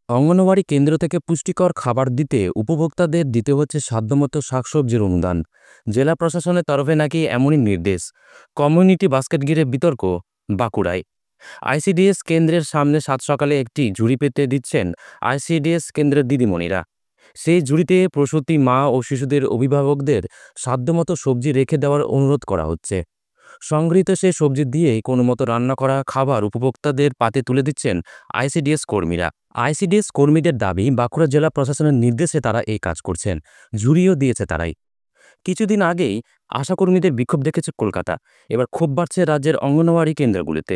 অঙ্গনওয়াড়ি কেন্দ্র থেকে পুষ্টিকর খাবার দিতে উপভোক্তাদের দিতে হচ্ছে সাধ্যমতো শাকসবজির অনুদান। জেলা প্রশাসনের তরফে নাকি এমনই নির্দেশ। কমিউনিটি বাস্কেট ঘিরে বিতর্ক বাঁকুড়ায়। আইসিডিএস কেন্দ্রের সামনে সাত সকালে একটি ঝুড়ি পেতে দিচ্ছেন আইসিডিএস কেন্দ্রের দিদিমণিরা। সেই ঝুড়িতে প্রসূতি মা ও শিশুদের অভিভাবকদের সাধ্যমতো সবজি রেখে দেওয়ার অনুরোধ করা হচ্ছে। সংগৃহীত সেই সবজি দিয়েই কোনো মতো রান্না করা খাবার উপভোক্তাদের পাতে তুলে দিচ্ছেন আইসিডিএস কর্মীরা। আইসিডিএস কর্মীদের দাবি, বাঁকুড়া জেলা প্রশাসনের নির্দেশে তারা এই কাজ করছেন। ঝুড়িও দিয়েছে তারাই। কিছুদিন আগেই আশাকর্মীদের বিক্ষোভ দেখেছে কলকাতা। এবার ক্ষোভ বাড়ছে রাজ্যের অঙ্গনওয়াড়ি কেন্দ্রগুলিতে।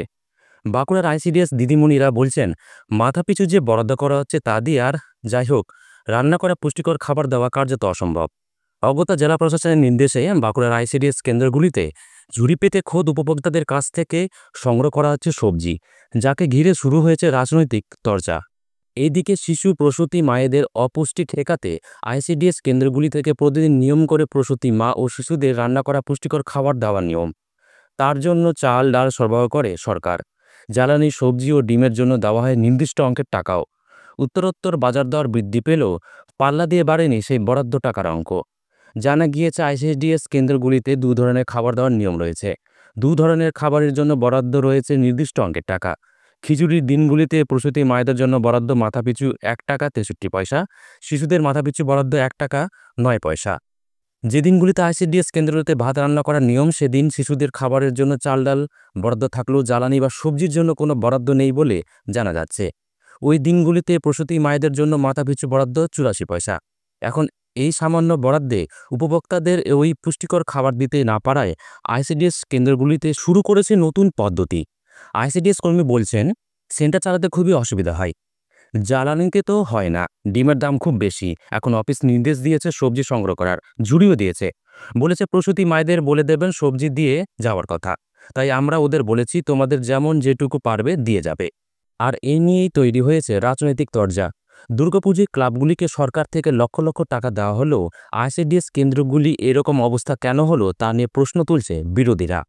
বাঁকুড়ার আইসিডিএস দিদিমণিরা বলছেন, মাথাপিছু যে বরাদ্দ করা হচ্ছে তা দিয়ে আর যাই হোক রান্না করা পুষ্টিকর খাবার দেওয়া কার্যত অসম্ভব। অগত্যা জেলা প্রশাসনের নির্দেশে বাঁকুড়ার আইসিডিএস কেন্দ্রগুলিতে ঝুড়ি পেতে খোদ উপভোক্তাদের কাছ থেকে সংগ্রহ করা হচ্ছে সবজি, যাকে ঘিরে শুরু হয়েছে রাজনৈতিক চর্চা। এইদিকে শিশু প্রসূতি মায়েদের অপুষ্টি ঠেকাতে আইসিডিএস কেন্দ্রগুলি থেকে প্রতিদিন নিয়ম করে প্রসূতি মা ও শিশুদের রান্না করা পুষ্টিকর খাবার দেওয়ার নিয়ম। তার জন্য চাল ডাল সরবরাহ করে সরকার। জ্বালানি, সবজি ও ডিমের জন্য দেওয়া হয় নির্দিষ্ট অঙ্কের টাকাও। উত্তরোত্তর বাজার দর বৃদ্ধি পেলেও পাল্লা দিয়ে বাড়েনি সেই বরাদ্দ টাকার অঙ্ক। জানা গিয়েছে, আইসিডিএস কেন্দ্রগুলিতে দু ধরনের খাবার দেওয়ার নিয়ম রয়েছে। দু ধরনের খাবারের জন্য বরাদ্দ রয়েছে নির্দিষ্ট অঙ্কের টাকা। খিচুড়ির দিনগুলিতে প্রসূতি মায়েদের জন্য বরাদ্দ মাথাপিছু ১ টাকা ৬৩ পয়সা, শিশুদের মাথাপিছু বরাদ্দ ১ টাকা ৯ পয়সা। যে দিনগুলিতে আইসিডিএস কেন্দ্রগুলিতে ভাত রান্না করার নিয়ম, সেদিন শিশুদের খাবারের জন্য চাল ডাল বরাদ্দ থাকলেও জ্বালানি বা সবজির জন্য কোনো বরাদ্দ নেই বলে জানা যাচ্ছে। ওই দিনগুলিতে প্রসূতি মায়েদের জন্য মাথাপিছু বরাদ্দ ৮৪ পয়সা। এখন এই সামান্য বরাদ্দে উপভোক্তাদের ওই পুষ্টিকর খাবার দিতে না পারায় আইসিডিএস কেন্দ্রগুলিতে শুরু করেছে নতুন পদ্ধতি। আইসিডিএস কর্মী বলছেন, সেন্টার চালাতে খুবই অসুবিধা হয়। জ্বালানিতে তো হয় না, ডিমের দাম খুব বেশি। এখন অফিস নির্দেশ দিয়েছে সবজি সংগ্রহ করার, ঝুড়িও দিয়েছে। বলেছে প্রসূতি মায়েদের বলে দেবেন সবজি দিয়ে যাওয়ার কথা। তাই আমরা ওদের বলেছি, তোমাদের যেমন যেটুকু পারবে দিয়ে যাবে। আর এ নিয়েই তৈরি হয়েছে রাজনৈতিক তরজা। দুর্গাপুজোয় ক্লাবগুলিকে সরকার থেকে লক্ষ লক্ষ টাকা দেওয়া হলেও আইসিডিএস কেন্দ্রগুলি এরকম অবস্থা কেন হলো তা নিয়ে প্রশ্ন তুলছে বিরোধীরা।